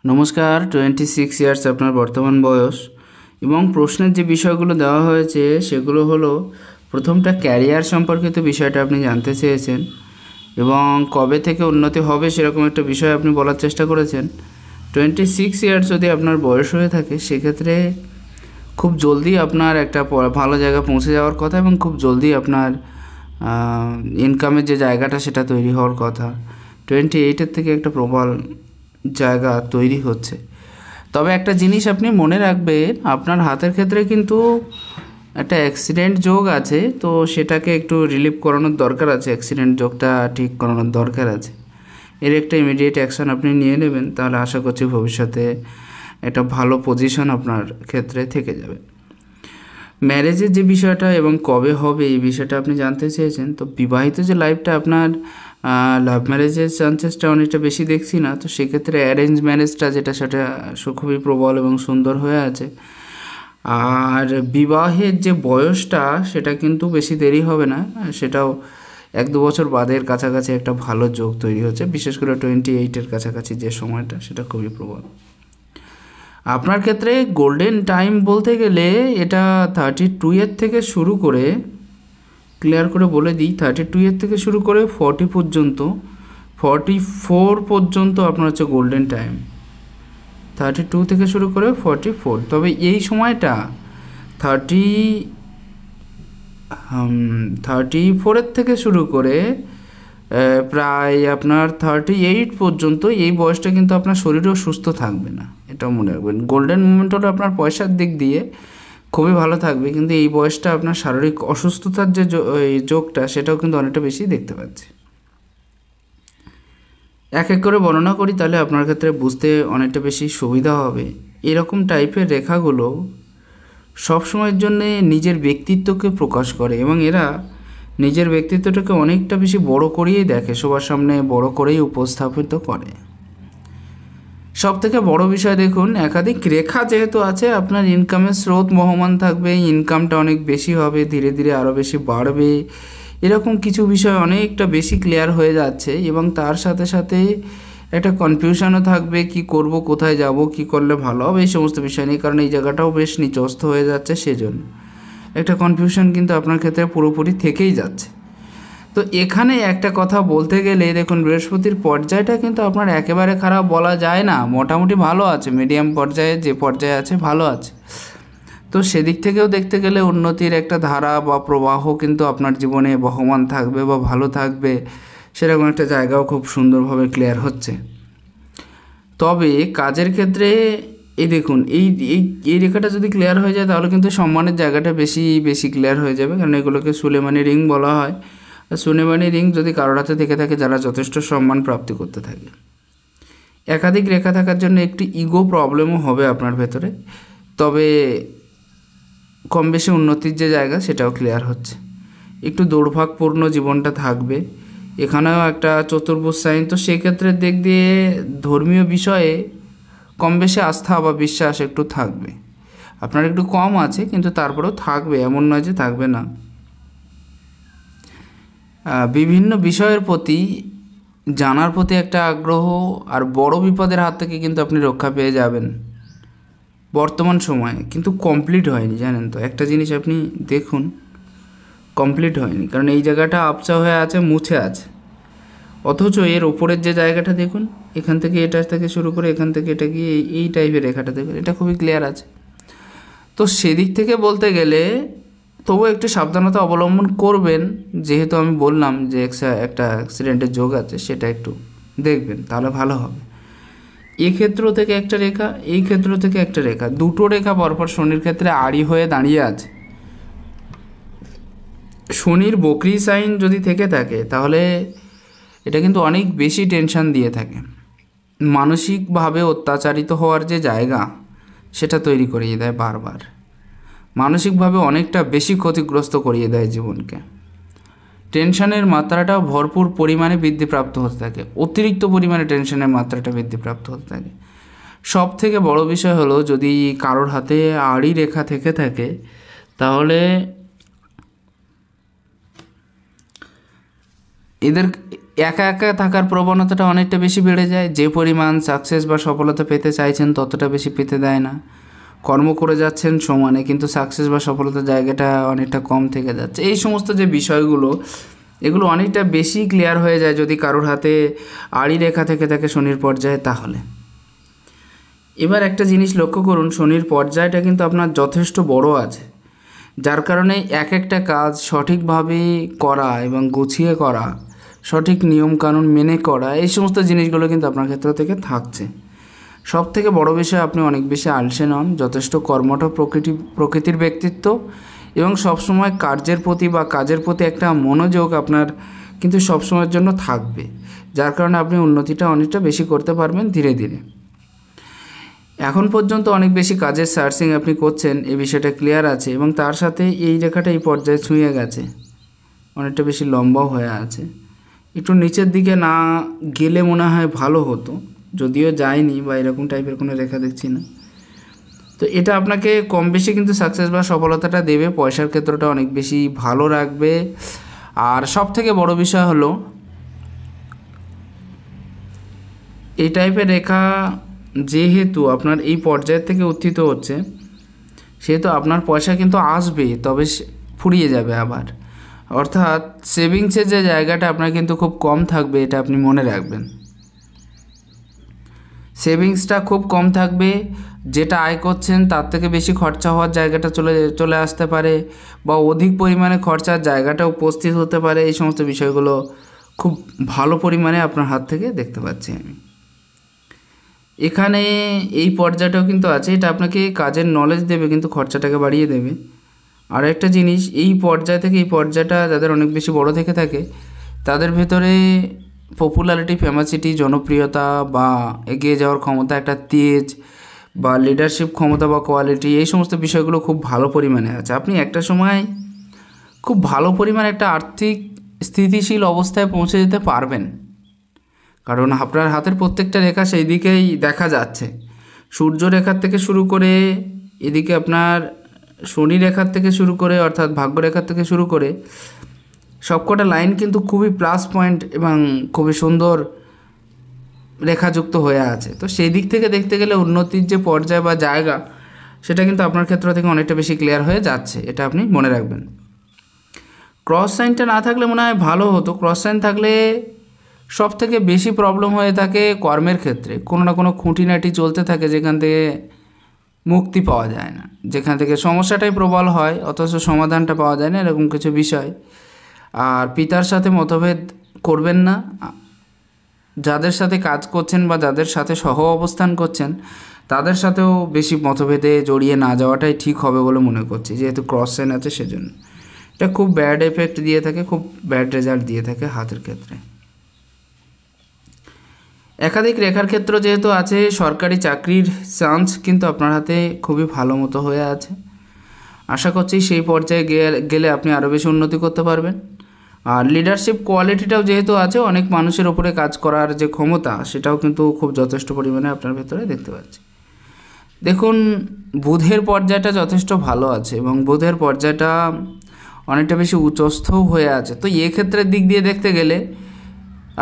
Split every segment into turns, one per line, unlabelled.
নমস্কার। 26 ইয়ার্স আপনার বর্তমান বয়স এবং প্রশ্নের যে বিষয়গুলো দেওয়া হয়েছে সেগুলো হলো, প্রথমটা ক্যারিয়ার সম্পর্কিত বিষয়টা আপনি জানতে চেয়েছেন এবং কবে থেকে উন্নতি হবে সেরকম একটা বিষয় আপনি বলার চেষ্টা করেছেন। 26 ইয়ার্স যদি আপনার বয়স হয়ে থাকে সেক্ষেত্রে খুব জলদি আপনার একটা ভালো জায়গায় পৌঁছে যাওয়ার কথা এবং খুব জলদি আপনার ইনকামের যে জায়গাটা সেটা তৈরি হওয়ার কথা। 28-এর থেকে একটা প্রবল জায়গা তৈরি হচ্ছে। তবে একটা জিনিস আপনি মনে রাখবেন, আপনার হাতের ক্ষেত্রে কিন্তু একটা অ্যাক্সিডেন্ট যোগ আছে, তো সেটাকে একটু রিলিভ করানোর দরকার আছে, অ্যাক্সিডেন্ট যোগটা ঠিক করানোর দরকার আছে। এর একটা ইমিডিয়েট অ্যাকশান আপনি নিয়ে নেবেন, তাহলে আশা করছি ভবিষ্যতে একটা ভালো পজিশন আপনার ক্ষেত্রে থেকে যাবে। ম্যারেজের যে বিষয়টা এবং কবে হবে এই বিষয়টা আপনি জানতে চেয়েছেন। তো বিবাহিত যে লাইফটা আপনার, লাভ ম্যারেজের চান্সেসটা অনেকটা বেশি দেখছি না, তো সেক্ষেত্রে অ্যারেঞ্জ ম্যারেজটা যেটা সেটা খুবই প্রবল এবং সুন্দর হয়ে আছে। আর বিবাহের যে বয়সটা সেটা কিন্তু বেশি দেরি হবে না, সেটাও 1-2 বছর বাদের কাছাকাছি একটা ভালো যোগ তৈরি হচ্ছে, বিশেষ করে 28-এর কাছাকাছি যে সময়টা সেটা খুবই প্রবল। আপনার ক্ষেত্রে গোল্ডেন টাইম বলতে গেলে এটা 32-এর থেকে শুরু করে, ক্লিয়ার করে বলে দিই, 32-এর থেকে শুরু করে 40 পর্যন্ত, 44 পর্যন্ত আপনার হচ্ছে গোল্ডেন টাইম। 32 থেকে শুরু করে 44। তবে এই সময়টা 34-এর থেকে শুরু করে প্রায় আপনার 38 পর্যন্ত এই বয়সটা কিন্তু আপনার শরীরও সুস্থ থাকবে না, এটাও মনে রাখবেন। গোল্ডেন মুমেন্ট হলো আপনার পয়সার দিক দিয়ে খুবই ভালো থাকবে, কিন্তু এই বয়সটা আপনার শারীরিক অসুস্থতার যে যোগটা সেটাও কিন্তু অনেকটা বেশি দেখতে পাচ্ছি। এক এক করে বর্ণনা করি, তাহলে আপনার ক্ষেত্রে বুঝতে অনেকটা বেশি সুবিধা হবে। এরকম টাইপের রেখাগুলো সবসময়ের জন্যে নিজের ব্যক্তিত্বকে প্রকাশ করে এবং এরা নিজের ব্যক্তিত্বটাকে অনেকটা বেশি বড় করিয়েই দেখে, সবার সামনে বড় করেই উপস্থাপিত করে। সব থেকে বড় বিষয় দেখুন, একাধিক রেখা যেহেতু আছে, আপনার ইনকামের স্রোত বহমান থাকবে, ইনকামটা অনেক বেশি হবে, ধীরে ধীরে আরও বেশি বাড়বে, এরকম কিছু বিষয় অনেকটা বেশি ক্লিয়ার হয়ে যাচ্ছে। এবং তার সাথে সাথে একটা কনফিউশনও থাকবে, কি করব, কোথায় যাব, কি করলে ভালো হবে, এই সমস্ত বিষয় নিয়ে, কারণ এই জায়গাটাও বেশ নিচস্থ হয়ে যাচ্ছে, সেজন্য একটা কনফিউশন কিন্তু আপনার ক্ষেত্রে পুরোপুরি থেকেই যাচ্ছে। তো এখানে একটা কথা বলতে গেলে দেখুন, বৃহস্পতির পর্যায়টা কিন্তু আপনার একেবারে খারাপ বলা যায় না, মোটামুটি ভালো আছে, মিডিয়াম পর্যায়ে যে পর্যায়ে আছে ভালো আছে। তো সেদিক থেকেও দেখতে গেলে উন্নতির একটা ধারা বা প্রবাহ কিন্তু আপনার জীবনে বহমান থাকবে বা ভালো থাকবে, সেরকম একটা জায়গাও খুব সুন্দরভাবে ক্লিয়ার হচ্ছে। তবে কাজের ক্ষেত্রে এই দেখুন, এই এই এই রেখাটা যদি ক্লিয়ার হয়ে যায় তাহলে কিন্তু সম্মানের জায়গাটা বেশি বেশি ক্লিয়ার হয়ে যাবে, কারণ এগুলোকে সুলেমানি রিং বলা হয়। আর সুলেমানি রিং যদি কারোর হাতে থেকে থাকে, যারা যথেষ্ট সম্মান প্রাপ্তি করতে থাকে। একাধিক রেখা থাকার জন্য একটি ইগো প্রবলেমও হবে আপনার ভেতরে, তবে কম বেশি উন্নতির যে জায়গা সেটাও ক্লিয়ার হচ্ছে। একটু দুর্ভাগপূর্ণ জীবনটা থাকবে, এখানেও একটা চতুর্ভুজ সাইন, তো সেক্ষেত্রে দিক দিয়ে ধর্মীয় বিষয়ে কম বেশি আস্থা বা বিশ্বাস একটু থাকবে। আপনার একটু কম আছে কিন্তু তারপরেও থাকবে, এমন নয় যে থাকবে না। বিভিন্ন বিষয়ের প্রতি জানার প্রতি একটা আগ্রহ, আর বড় বিপদের হাত থেকে কিন্তু আপনি রক্ষা পেয়ে যাবেন বর্তমান সময়ে। কিন্তু কমপ্লিট হয়নি, জানেন তো, একটা জিনিস আপনি দেখুন, কমপ্লিট হয়নি, কারণ এই জায়গাটা আপচা হয়ে আছে, মুছে আছে, অথচ এর ওপরের যে জায়গাটা দেখুন, এখান থেকে এটা থেকে শুরু করে এখান থেকে এটা গিয়ে এই টাইপের রেখাটা দেখুন, এটা খুবই ক্লিয়ার আছে। তো সেদিক থেকে বলতে গেলে তবুও একটু সাবধানতা অবলম্বন করবেন, যেহেতু আমি বললাম যে একটা অ্যাক্সিডেন্টের যোগ আছে, সেটা একটু দেখবেন, তাহলে ভালো হবে। এই ক্ষেত্র থেকে একটা রেখা, এই ক্ষেত্র থেকে একটা রেখা, দুটো রেখা পরপর শনির ক্ষেত্রে আড়ি হয়ে দাঁড়িয়ে আছে। শনির বকরি সাইন যদি থেকে থাকে তাহলে এটা কিন্তু অনেক বেশি টেনশন দিয়ে থাকে, মানসিকভাবে অত্যাচারিত হওয়ার যে জায়গা সেটা তৈরি করিয়ে দেয় বারবার, মানসিকভাবে অনেকটা বেশি ক্ষতিগ্রস্ত করিয়ে দেয় জীবনকে। টেনশনের মাত্রাটা ভরপুর পরিমাণে বৃদ্ধিপ্রাপ্ত হতে থাকে, অতিরিক্ত পরিমাণে টেনশনের মাত্রাটা বৃদ্ধিপ্রাপ্ত হতে থাকে। সব থেকে বড় বিষয় হলো, যদি কারোর হাতে আড়ি রেখা থেকে থাকে তাহলে একা একা থাকার প্রবণতাটা অনেকটা বেশি বেড়ে যায়। যে পরিমাণ সাকসেস বা সফলতা পেতে চাইছেন ততটা বেশি পেতে দেয় না। কর্ম করে যাচ্ছেন সমানে, কিন্তু সাকসেস বা সফলতার জায়গাটা অনেকটা কম থেকে যাচ্ছে। এই সমস্ত যে বিষয়গুলো, এগুলো অনেকটা বেশি ক্লিয়ার হয়ে যায় যদি কারোর হাতে আড়ি রেখা থেকে থাকে শনির পর্যায়ে। তাহলে এবার একটা জিনিস লক্ষ্য করুন, শনির পর্যায়টা কিন্তু আপনার যথেষ্ট বড় আছে, যার কারণে এক একটা কাজ সঠিকভাবে করা এবং গুছিয়ে করা, সঠিক নিয়মকানুন মেনে করা, এই সমস্ত জিনিসগুলো কিন্তু আপনার ক্ষেত্র থেকে থাকছে। সব থেকে বড় বিষয়, আপনি অনেক বেশি আলসে নন, যথেষ্ট কর্মঠ প্রকৃতির ব্যক্তিত্ব, এবং সবসময় কার্যের প্রতি বা কাজের প্রতি একটা মনোযোগ আপনার কিন্তু সবসময়ের জন্য থাকবে, যার কারণে আপনি উন্নতিটা অনেকটা বেশি করতে পারবেন ধীরে ধীরে। এখন পর্যন্ত অনেক বেশি কাজের সার্চিং আপনি করছেন, এই বিষয়টা ক্লিয়ার আছে, এবং তার সাথে এই রেখাটা এই পর্যায়ে ছুঁয়ে গেছে, অনেকটা বেশি লম্বাও হয়ে আছে। একটু নিচের দিকে না গেলে মনে হয় ভালো হতো, যদিও যায়নি বা এরকম টাইপের কোনো রেখা দেখছি না। তো এটা আপনাকে কম বেশি কিন্তু সাকসেস বা সফলতাটা দেবে, পয়সার ক্ষেত্রটা অনেক বেশি ভালো রাখবে। আর সব থেকে বড় বিষয় হলো, এই টাইপের রেখা যেহেতু আপনার এই পর্যায়ের থেকে উত্থিত হচ্ছে, সেহেতু আপনার পয়সা কিন্তু আসবে, তবে ফুরিয়ে যাবে আবার। অর্থাৎ সেভিংসের যে জায়গাটা আপনার কিন্তু খুব কম থাকবে, এটা আপনি মনে রাখবেন। সেভিংসটা খুব কম থাকবে, যেটা আয় করছেন তার থেকে বেশি খরচা হওয়ার জায়গাটা চলে আসতে পারে, বা অধিক পরিমাণে খরচার জায়গাটা উপস্থিত হতে পারে। এই সমস্ত বিষয়গুলো খুব ভালো পরিমাণে আপনার হাত থেকে দেখতে পাচ্ছি আমি। এখানে এই পর্যায়টাও কিন্তু আছে, এটা আপনাকে কাজের নলেজ দেবে, কিন্তু খরচাটাকে বাড়িয়ে দেবে। আর একটা জিনিস, এই পর্যায় থেকে এই পর্যায়টা যাদের অনেক বেশি বড় থেকে থাকে, তাদের ভেতরে পপুলারিটি, ফেমাসিটি, জনপ্রিয়তা বা এগিয়ে যাওয়ার ক্ষমতা, একটা তেজ বা লিডারশিপ ক্ষমতা বা কোয়ালিটি, এই সমস্ত বিষয়গুলো খুব ভালো পরিমাণে আছে। আপনি একটা সময় খুব ভালো পরিমাণে একটা আর্থিক স্থিতিশীল অবস্থায় পৌঁছে যেতে পারবেন, কারণ আপনার হাতের প্রত্যেকটা রেখা সেই দিকেই দেখা যাচ্ছে। সূর্য রেখার থেকে শুরু করে এদিকে আপনার শনি রেখার থেকে শুরু করে, অর্থাৎ ভাগ্য রেখার থেকে শুরু করে সবকটা লাইন কিন্তু খুবই প্লাস পয়েন্ট এবং খুবই সুন্দর রেখাযুক্ত হয়ে আছে। তো সেই দিক থেকে দেখতে গেলে উন্নতির যে পর্যায় বা জায়গা, সেটা কিন্তু আপনার ক্ষেত্র থেকে অনেকটা বেশি ক্লিয়ার হয়ে যাচ্ছে, এটা আপনি মনে রাখবেন। ক্রস সাইনটা না থাকলে মনে হয় ভালো হতো। ক্রস সাইন থাকলে সব থেকে বেশি প্রবলেম হয়ে থাকে কর্মের ক্ষেত্রে, কোনো না কোনো খুঁটিনাটি চলতে থাকে, যেখান থেকে মুক্তি পাওয়া যায় না, যেখান থেকে সমস্যাটাই প্রবল হয় অথচ সমাধানটা পাওয়া যায় না, এরকম কিছু বিষয়। আর পিতার সাথে মতভেদ করবেন না। যাদের সাথে কাজ করছেন বা যাদের সাথে সহ অবস্থান করছেন, তাদের সাথেও বেশি মতভেদে জড়িয়ে না যাওয়াটাই ঠিক হবে বলে মনে করছি, যেহেতু ক্রস সাইন আছে সেজন্য। এটা খুব ব্যাড এফেক্ট দিয়ে থাকে, খুব ব্যাড রেজাল্ট দিয়ে থাকে হাতের ক্ষেত্রে। একাধিক রেখার ক্ষেত্র যেহেতু আছে, সরকারি চাকরির চান্স কিন্তু আপনার হাতে খুবই ভালো মতো হয়ে আছে। আশা করছি সেই পর্যায়ে গেলে আপনি আরও বেশি উন্নতি করতে পারবেন। আর লিডারশিপ কোয়ালিটিটাও যেহেতু আছে, অনেক মানুষের ওপরে কাজ করার যে ক্ষমতা, সেটাও কিন্তু খুব যথেষ্ট পরিমাণে আপনার ভেতরে দেখতে পাচ্ছি। দেখুন, বুধের পর্যায়টা যথেষ্ট ভালো আছে এবং বুধের পর্যায়টা অনেকটা বেশি উচ্চস্থও হয়ে আছে। তো এক্ষেত্রের দিক দিয়ে দেখতে গেলে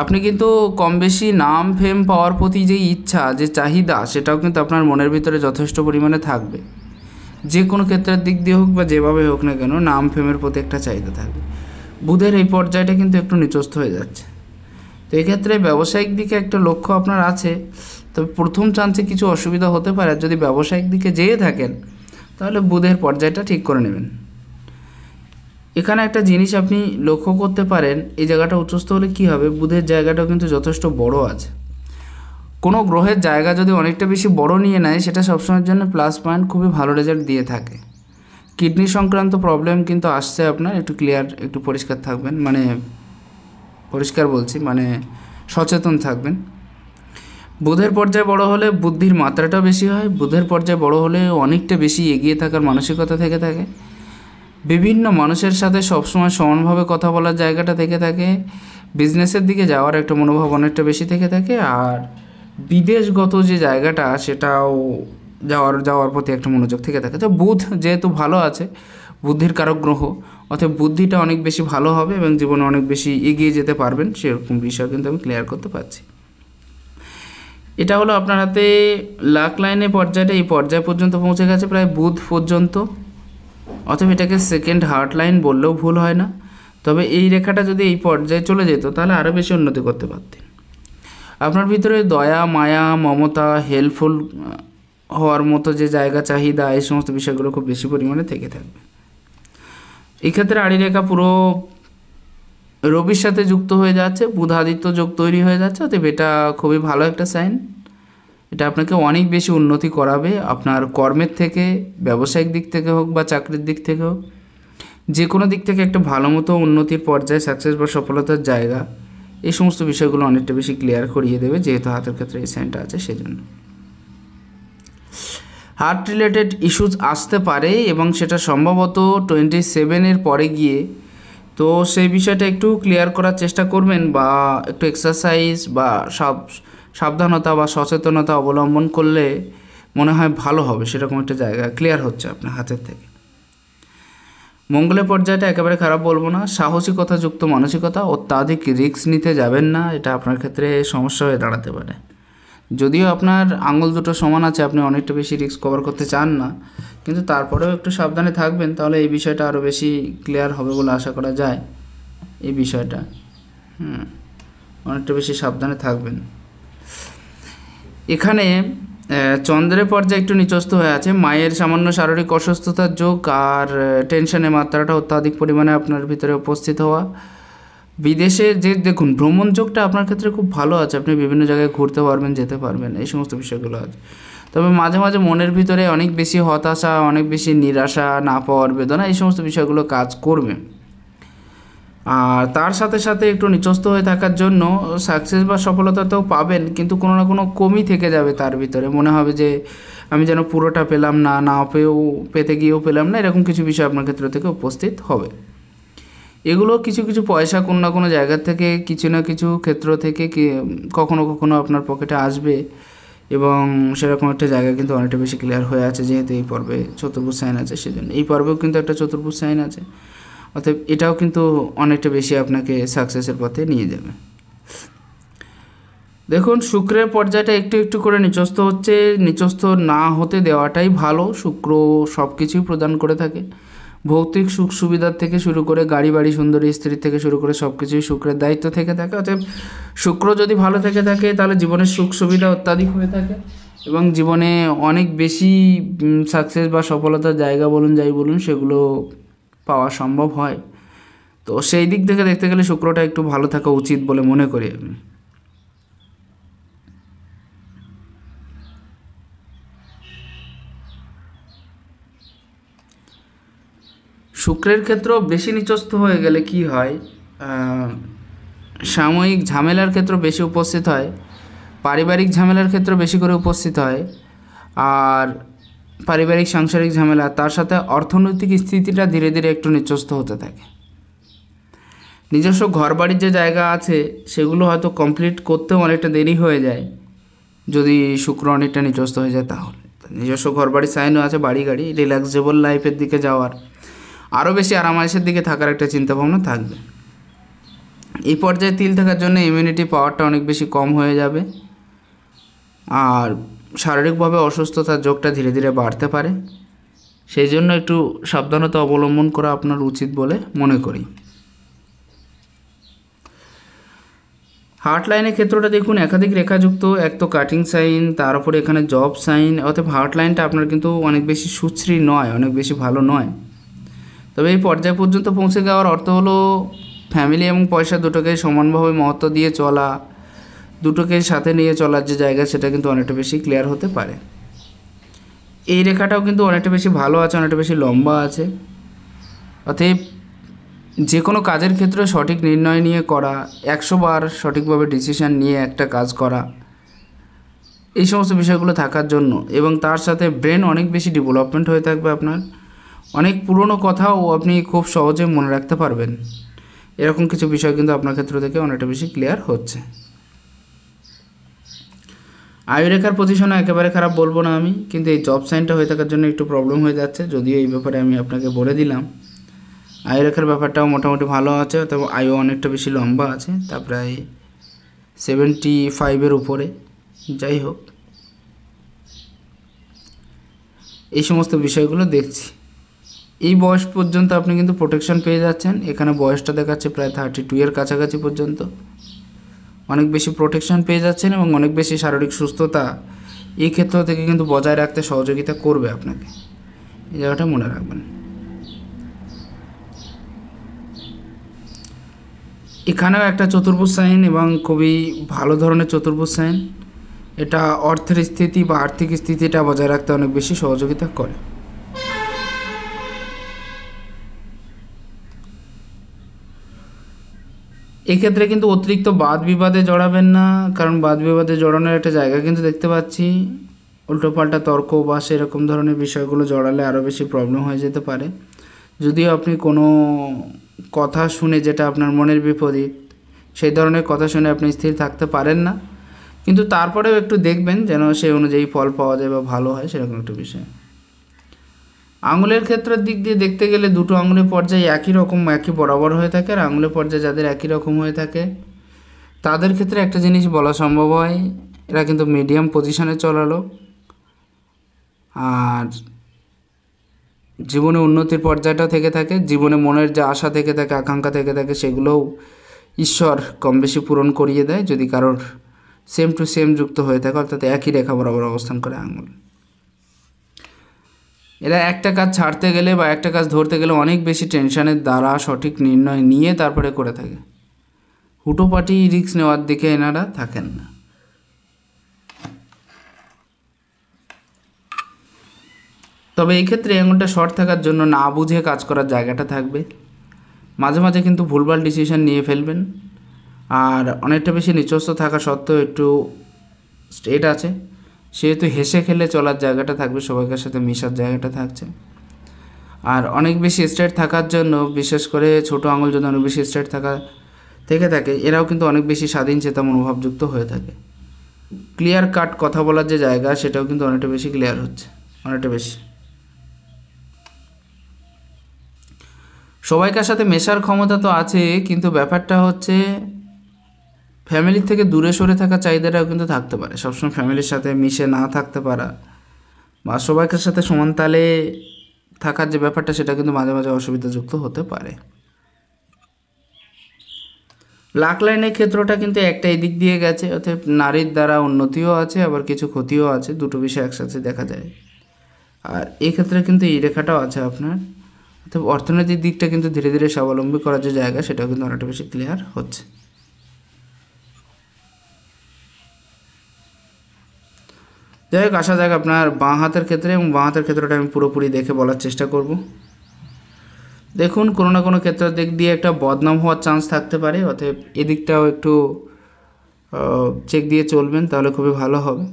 আপনি কিন্তু কম বেশি নাম ফেম পাওয়ার প্রতি যে ইচ্ছা, যে চাহিদা, সেটাও কিন্তু আপনার মনের ভিতরে যথেষ্ট পরিমাণে থাকবে। যে কোনো ক্ষেত্রের দিক দিয়ে হোক বা যেভাবে হোক না কেন, নাম ফেমের প্রতি একটা চাহিদা থাকবে। বুধের এই পর্যায়টা কিন্তু একটু নিচস্থ হয়ে যাচ্ছে। তো এক্ষেত্রে ব্যবসায়িক দিকে একটা লক্ষ্য আপনার আছে, তবে প্রথম চান্সে কিছু অসুবিধা হতে পারে। যদি ব্যবসায়িক দিকে যেয়ে থাকেন, তাহলে বুধের পর্যায়টা ঠিক করে নেবেন। এখানে একটা জিনিস আপনি লক্ষ্য করতে পারেন, এই জায়গাটা উচ্চস্থ হলে কী হবে, বুধের জায়গাটাও কিন্তু যথেষ্ট বড় আছে। কোনো গ্রহের জায়গা যদি অনেকটা বেশি বড় নিয়ে নেয়, সেটা সবসময়ের জন্য প্লাস পয়েন্ট, খুবই ভালো রেজাল্ট দিয়ে থাকে। কিডনি সংক্রান্ত প্রবলেম কিন্তু আসছে আপনার, একটু ক্লিয়ার, একটু পরিষ্কার থাকবেন, মানে পরিষ্কার বলছি মানে সচেতন থাকবেন। বুধের পর্যায়ে বড় হলে বুদ্ধির মাত্রাটাও বেশি হয়, বুধের পর্যায়ে বড় হলে অনেকটা বেশি এগিয়ে থাকার মানসিকতা থেকে থাকে, বিভিন্ন মানুষের সাথে সবসময় সমানভাবে কথা বলার জায়গাটা থেকে থাকে, বিজনেসের দিকে যাওয়ার একটা মনোভাব অনেকটা বেশি থেকে থাকে, আর বিদেশগত যে জায়গাটা, সেটাও যাওয়ার প্রতি একটা মনোযোগ থেকে থাকে। তো বুধ যেহেতু ভালো আছে, বুদ্ধির কারক গ্রহ, অতএব বুদ্ধিটা অনেক বেশি ভালো হবে এবং জীবনে অনেক বেশি এগিয়ে যেতে পারবেন, সেরকম বিষয় কিন্তু আমি ক্লিয়ার করতে পারছি। এটা হলো আপনার হাতে লাক লাইনের পর্যায়টা এই পর্যায় পর্যন্ত পৌঁছে গেছে, প্রায় বুধ পর্যন্ত। অতএব এটাকে সেকেন্ড হার্ট লাইন বললেও ভুল হয় না। তবে এই রেখাটা যদি এই পর্যায়ে চলে যেত তাহলে আরও বেশি উন্নতি করতে পারতেন। আপনার ভিতরে দয়া, মায়া, মমতা, হেল্পফুল হওয়ার মতো যে জায়গা, চাহিদা, এই সমস্ত বিষয়গুলো খুব বেশি পরিমাণে থেকে থাকবে। এই ক্ষেত্রে আড়ি রেখা পুরো রবির সাথে যুক্ত হয়ে যাচ্ছে, বুধাদিত্য যোগ তৈরি হয়ে যাচ্ছে। অতএব এটা খুবই ভালো একটা সাইন। এটা আপনাকে অনেক বেশি উন্নতি করাবে, আপনার কর্মের থেকে, ব্যবসায়িক দিক থেকে হোক বা চাকরির দিক থেকে হোক, যে কোনো দিক থেকে একটা ভালো মতো উন্নতির পর্যায়ে, সাকসেস বা সফলতার জায়গা, এই সমস্ত বিষয়গুলো অনেকটা বেশি ক্লিয়ার করিয়ে দেবে, যেহেতু হাতের ক্ষেত্রে এই সাইনটা আছে সেজন্য। হার্ট রিলেটেড ইস্যুজ আসতে পারে এবং সেটা সম্ভবত 27-এর পরে গিয়ে, তো সেই বিষয়টা একটু ক্লিয়ার করার চেষ্টা করবেন বা একটু এক্সারসাইজ বা সাবধানতা বা সচেতনতা অবলম্বন করলে মনে হয় ভালো হবে, সেরকম একটা জায়গা ক্লিয়ার হচ্ছে আপনার হাতের থেকে। মঙ্গলের পর্যায়টা একেবারে খারাপ বলবো না, সাহসিকতাযুক্ত মানসিকতা, অত্যাধিক রিস্ক নিতে যাবেন না, এটা আপনার ক্ষেত্রে সমস্যা হয়ে দাঁড়াতে পারে। যদিও আপনার আঙুল দুটো সমান আছে, আপনি অনেকটা বেশি রিস্ক কভার করতে চান না, কিন্তু তারপরেও একটু সাবধানে থাকবেন, তাহলে এই বিষয়টা আরও বেশি ক্লিয়ার হবে বলে আশা করা যায়। এই বিষয়টা অনেকটা বেশি সাবধানে থাকবেন। এখানে চন্দ্রের পর্যায়ে একটু নিচস্থ হয়ে আছে, মায়ের সামান্য শারীরিক অসুস্থতার যোগ আর টেনশনের মাত্রাটা অত্যাধিক পরিমাণে আপনার ভিতরে উপস্থিত হওয়া। বিদেশে যে দেখুন ভ্রমণ যোগটা আপনার ক্ষেত্রে খুব ভালো আছে, আপনি বিভিন্ন জায়গায় ঘুরতে পারবেন, যেতে পারবেন, এই সমস্ত বিষয়গুলো আছে। তবে মাঝে মাঝে মনের ভিতরে অনেক বেশি হতাশা, অনেক বেশি নিরাশা, না পাওয়ার বেদনা, এই সমস্ত বিষয়গুলো কাজ করবে। আর তার সাথে সাথে একটু নিচস্থ হয়ে থাকার জন্য সাকসেস বা সফলতাতেও পাবেন, কিন্তু কোনো না কোনো কমই থেকে যাবে তার ভিতরে, মনে হবে যে আমি যেন পুরোটা পেলাম না, না পেয়েও পেতে গিয়েও পেলাম না, এরকম কিছু বিষয় আপনার ক্ষেত্র থেকে উপস্থিত হবে। এগুলো কিছু কিছু পয়সা কোনো না কোনো জায়গা থেকে, কিছু না কিছু ক্ষেত্র থেকে কখনো কখনো আপনার পকেটে আসবে, এবং সেরকম একটা জায়গা কিন্তু অনেকটা বেশি ক্লিয়ার হয়ে আছে, যেহেতু এই পর্বে চতুর্ভুজ সাইন আছে সেজন্য। এই পর্বেও কিন্তু একটা চতুর্ভুজ সাইন আছে, অতএব এটাও কিন্তু অনেকটা বেশি আপনাকে সাকসেসের পথে নিয়ে যাবে। দেখুন শুক্রের পর্যায়টা একটু একটু করে নিচস্থ হচ্ছে, নিচস্থ না হতে দেওয়াটাই ভালো। শুক্র সব কিছুই প্রদান করে থাকে, ভৌতিক সুখ সুবিধার থেকে শুরু করে গাড়ি বাড়ি সুন্দরী স্ত্রীর থেকে শুরু করে সব কিছুই শুক্রের দায়িত্ব থেকে থাকে। অতএব শুক্র যদি ভালো থেকে থাকে তাহলে জীবনের সুখ সুবিধা অত্যাধিক হয়ে থাকে এবং জীবনে অনেক বেশি সাকসেস বা সফলতার জায়গা বলুন, যাই বলুন, সেগুলো পাওয়া সম্ভব হয়। তো সেই দিক থেকে দেখতে গেলে শুক্রটা একটু ভালো থাকা উচিত বলে মনে করি আমি। শুক্রের ক্ষেত্রেও বেশি নিচস্থ হয়ে গেলে কি হয়, সাময়িক ঝামেলার ক্ষেত্র বেশি উপস্থিত হয়, পারিবারিক ঝামেলার ক্ষেত্র বেশি করে উপস্থিত হয়, আর পারিবারিক সাংসারিক ঝামেলা, তার সাথে অর্থনৈতিক স্থিতিটা ধীরে ধীরে একটু নিচস্থ হতে থাকে। নিজস্ব ঘরবাড়ির যে জায়গা আছে সেগুলো হয়তো কমপ্লিট করতেও অনেকটা দেরি হয়ে যায় যদি শুক্র অনেকটা নিচস্থ হয়ে যায়। তাহলে নিজস্ব ঘরবাড়ির সাইনও আছে, বাড়ি গাড়ি, রিল্যাক্সেবল লাইফের দিকে যাওয়ার, আরও বেশি আরামায়েশের দিকে থাকার একটা চিন্তাভাবনা থাকবে। এই পর্যায়ে তিল থাকার জন্য ইমিউনিটি পাওয়ারটা অনেক বেশি কম হয়ে যাবে, আর শারীরিকভাবে অসুস্থতার যোগটা ধীরে ধীরে বাড়তে পারে। সেই জন্য একটু সাবধানতা অবলম্বন করা আপনার উচিত বলে মনে করি। হার্ট লাইনের ক্ষেত্রটা দেখুন একাধিক রেখাযুক্ত, এক তো কাটিং সাইন, তার উপরে এখানে জব সাইন, অর্থাৎ হার্ট লাইনটা আপনার কিন্তু অনেক বেশি সুশ্রী নয়, অনেক বেশি ভালো নয়। তবে এই পর্যায় পর্যন্ত পৌঁছে যাওয়ার অর্থ হলো ফ্যামিলি এবং পয়সা দুটোকে সমানভাবে মহত্ব দিয়ে চলা, দুটোকে সাথে নিয়ে চলার যে জায়গা, সেটা কিন্তু অনেকটা বেশি ক্লিয়ার হতে পারে। এই রেখাটাও কিন্তু অনেকটা বেশি ভালো আছে, অনেকটা বেশি লম্বা আছে। অতএব যে কোনো কাজের ক্ষেত্রে সঠিক নির্ণয় নিয়ে করা, 100 বার সঠিকভাবে ডিসিশান নিয়ে একটা কাজ করা, এই সমস্ত বিষয়গুলো থাকার জন্য, এবং তার সাথে ব্রেন অনেক বেশি ডেভেলপমেন্ট হয়ে থাকবে আপনার, অনেক পুরনো কথাও আপনি খুব সহজে মনে রাখতে পারবেন, এরকম কিছু বিষয় কিন্তু আপনার ক্ষেত্র থেকে অনেকটা বেশি ক্লিয়ার হচ্ছে। আয়ুরেখার পজিশনে একেবারে খারাপ বলবো না আমি, কিন্তু এই জব সাইনটা হয়ে থাকার জন্য একটু প্রবলেম হয়ে যাচ্ছে, যদিও এই ব্যাপারে আমি আপনাকে বলে দিলাম। আয়ুরেখার ব্যাপারটাও মোটামুটি ভালো আছে, তবে আয়ু অনেকটা বেশি লম্বা আছে, তা প্রায় 75-এর উপরে। যাই হোক, এই সমস্ত বিষয়গুলো দেখছি। এই বয়স পর্যন্ত আপনি কিন্তু প্রোটেকশন পেয়ে যাচ্ছেন। এখানে বয়সটা দেখাচ্ছে প্রায় 32-এর কাছাকাছি পর্যন্ত অনেক বেশি প্রোটেকশন পেয়ে যাচ্ছেন, এবং অনেক বেশি শারীরিক সুস্থতা এই ক্ষেত্র থেকে কিন্তু বজায় রাখতে সহযোগিতা করবে আপনাকে। এই জায়গাটা মনে রাখবেন। এখানেও একটা চতুর্ভুজ সাইন, এবং খুবই ভালো ধরনের চতুর্ভুজ সাইন। এটা অর্থের স্থিতি বা আর্থিক স্থিতিটা বজায় রাখতে অনেক বেশি সহযোগিতা করে। এক্ষেত্রে কিন্তু অতিরিক্ত বাদ বিবাদে জড়াবেন না, কারণ বাদ বিবাদে জড়ানোর একটা জায়গা কিন্তু দেখতে পাচ্ছি। উল্টোপাল্টা তর্ক বা সেরকম ধরনের বিষয়গুলো জড়ালে আরও বেশি প্রবলেম হয়ে যেতে পারে। যদিও আপনি কোনো কথা শুনে যেটা আপনার মনের বিপরীত, সেই ধরনের কথা শুনে আপনি স্থির থাকতে পারেন না, কিন্তু তারপরেও একটু দেখবেন যেন সেই অনুযায়ী ফল পাওয়া যায় বা ভালো হয়, সেরকম একটা বিষয়। আঙুলের ক্ষেত্রের দিক দিয়ে দেখতে গেলে দুটো আঙুলের পর্যায়ে একই রকম, একই বরাবর হয়ে থাকে। আর আঙুলের পর্যায়ে যাদের একই রকম হয়ে থাকে তাদের ক্ষেত্রে একটা জিনিস বলা সম্ভব হয়, এরা কিন্তু মিডিয়াম পজিশনে চলালো। আর জীবনে উন্নতির পর্যায়টা থেকে থাকে, জীবনে মনের যে আশা থেকে থাকে, আকাঙ্ক্ষা থেকে থাকে, সেগুলোও ঈশ্বর কম বেশি পূরণ করিয়ে দেয় যদি কারোর সেম টু সেম যুক্ত হয়ে থাকে, অর্থাৎ একই রেখা বরাবর অবস্থান করে আঙুল। এরা একটা কাজ ছাড়তে গেলে বা একটা কাজ ধরতে গেলে অনেক বেশি টেনশনের দ্বারা সঠিক নির্ণয় নিয়ে তারপরে করে থাকে। হুটোপাটি রিস্ক নেওয়ার দিকে এনারা থাকেন না। তবে এই ক্ষেত্রে আঙুলটা শর্ট থাকার জন্য না বুঝে কাজ করার জায়গাটা থাকবে। মাঝে মাঝে কিন্তু ভুলভাল ডিসিশন নিয়ে ফেলবেন। আর অনেকটা বেশি নিচস্ত থাকা সত্ত্বেও একটু স্ট্রেট আছে, সেহেতু হেসে খেলে চলার জায়গাটা থাকবে, সবাইকার সাথে মেশার জায়গাটা থাকছে। আর অনেক বেশি স্ট্রেট থাকার জন্য, বিশেষ করে ছোটো আঙুল যদি অনেক বেশি স্ট্রেট থেকে থাকে, এরাও কিন্তু অনেক বেশি স্বাধীন চেতা মনোভাবযুক্ত হয়ে থাকে। ক্লিয়ার কাট কথা বলার যে জায়গা, সেটাও কিন্তু অনেকটা বেশি ক্লিয়ার হচ্ছে, অনেকটা বেশি। সবাইকার সাথে মেশার ক্ষমতা তো আছে, কিন্তু ব্যাপারটা হচ্ছে ফ্যামিলির থেকে দূরে সরে থাকা চাহিদাটাও কিন্তু থাকতে পারে। সবসময় ফ্যামিলির সাথে মিশে না থাকতে পারা বা সবাইকার সাথে সমান তালে থাকার যে ব্যাপারটা, সেটা কিন্তু মাঝে মাঝে অসুবিধাযুক্ত হতে পারে। লাক লাইনের ক্ষেত্রটা কিন্তু একটা এদিক দিয়ে গেছে, অর্থাৎ নারীর দ্বারা উন্নতিও আছে, আবার কিছু ক্ষতিও আছে, দুটো বিষয় একসাথে দেখা যায়। আর এই ক্ষেত্রে কিন্তু এই রেখাটাও আছে আপনার, অর্থাৎ অর্থনৈতিক দিকটা কিন্তু ধীরে ধীরে স্বাবলম্বী করার যে জায়গা, সেটাও কিন্তু অনেকটা বেশি ক্লিয়ার হচ্ছে। যাই হোক, আসা যাক আপনার বাঁ হাতের ক্ষেত্রে, এবং বাঁ হাতের ক্ষেত্রটা আমি পুরোপুরি দেখে বলার চেষ্টা করব। দেখুন, কোনো না কোনো ক্ষেত্রের দিক দিয়ে একটা বদনাম হওয়ার চান্স থাকতে পারে, অতএব এদিকটাও একটু চেক দিয়ে চলবেন, তাহলে খুবই ভালো হবে।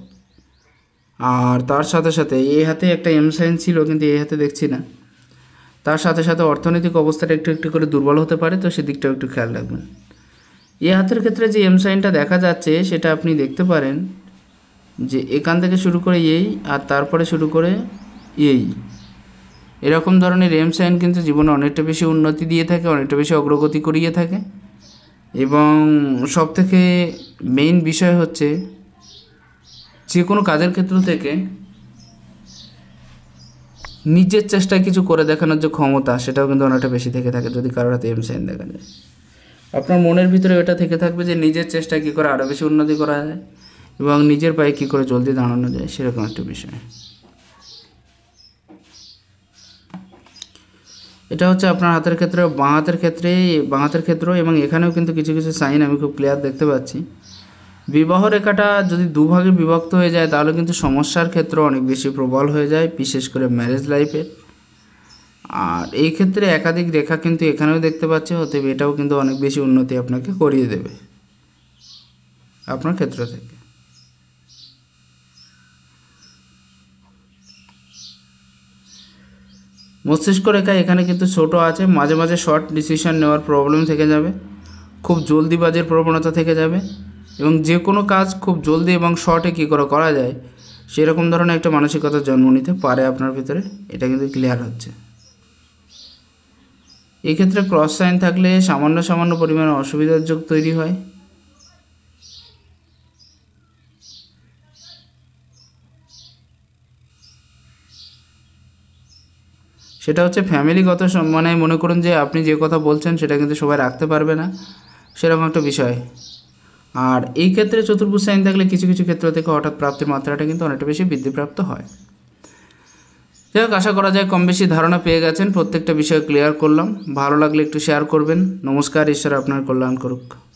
আর তার সাথে সাথে এই হাতে একটা এম সাইন ছিল, কিন্তু এই হাতে দেখছি না। তার সাথে সাথে অর্থনৈতিক অবস্থাটা একটু একটু করে দুর্বল হতে পারে, তো সেদিকটাও একটু খেয়াল রাখবেন। এই হাতের ক্ষেত্রে যে এম সাইনটা দেখা যাচ্ছে, সেটা আপনি দেখতে পারেন যে এখান থেকে শুরু করে এই, আর তারপরে শুরু করে এই, এরকম ধরনের এম সাইন কিন্তু জীবনে অনেকটা বেশি উন্নতি দিয়ে থাকে, অনেকটা বেশি অগ্রগতি করিয়ে থাকে। এবং সবথেকে মেইন বিষয় হচ্ছে যে কোনো কাজের ক্ষেত্র থেকে নিজের চেষ্টায় কিছু করে দেখানোর যে ক্ষমতা, সেটাও কিন্তু অনেকটা বেশি থেকে থাকে যদি কারোর হাতে এম সাইন দেখা যায়। আপনার মনের ভিতরে এটা থেকে থাকবে যে নিজের চেষ্টায় কী করে আরও বেশি উন্নতি করা যায় এবং নিজের পায়ে কী করে জলদি দাঁড়ানো যায়, সেরকম একটা বিষয়। এটা হচ্ছে আপনার হাতের ক্ষেত্রে, বাঁ হাতের ক্ষেত্র, এবং এখানেও কিন্তু কিছু কিছু সাইন আমি খুব ক্লিয়ার দেখতে পাচ্ছি। বিবাহ রেখাটা যদি দুভাগে বিভক্ত হয়ে যায়, তাহলে কিন্তু সমস্যার ক্ষেত্র অনেক বেশি প্রবল হয়ে যায়, বিশেষ করে ম্যারেজ লাইফের। আর এই ক্ষেত্রে একাধিক রেখা কিন্তু এখানেও দেখতে পাচ্ছি, অতএব এটাও কিন্তু অনেক বেশি উন্নতি আপনাকে করিয়ে দেবে আপনার ক্ষেত্র থেকে। মস্তিষ্ক রেখা এখানে কিন্তু ছোট আছে, মাঝে মাঝে শর্ট ডিসিশন নেওয়ার প্রবলেম থেকে যাবে, খুব জলদিবাজির প্রবণতা থেকে যাবে, এবং যে কোনো কাজ খুব জলদি এবং শর্টে কী করে করা যায়, সেরকম ধরনের একটা মানসিকতা জন্ম নিতে পারে আপনার ভিতরে। এটা কিন্তু ক্লিয়ার হচ্ছে। এক্ষেত্রে ক্রস সাইন থাকলে সামান্য সামান্য পরিমাণে অসুবিধার যোগ তৈরি হয়। সেটা হচ্ছে ফ্যামিলিগত মানে মনে করুন যে আপনি যে কথা বলছেন সেটা কিন্তু সবাই রাখতে পারবে না, সেরকম একটা বিষয়। আর এই ক্ষেত্রে চতুর্ভুজ সাইন থাকলে কিছু কিছু ক্ষেত্র থেকে হঠাৎ প্রাপ্তির মাত্রাটা কিন্তু অনেকটা বেশি বৃদ্ধিপ্রাপ্ত হয়। যাই হোক, আশা করা যায় কম বেশি ধারণা পেয়ে গেছেন, প্রত্যেকটা বিষয় ক্লিয়ার করলাম। ভালো লাগলে একটু শেয়ার করবেন। নমস্কার, ঈশ্বর আপনার কল্যাণ করুক।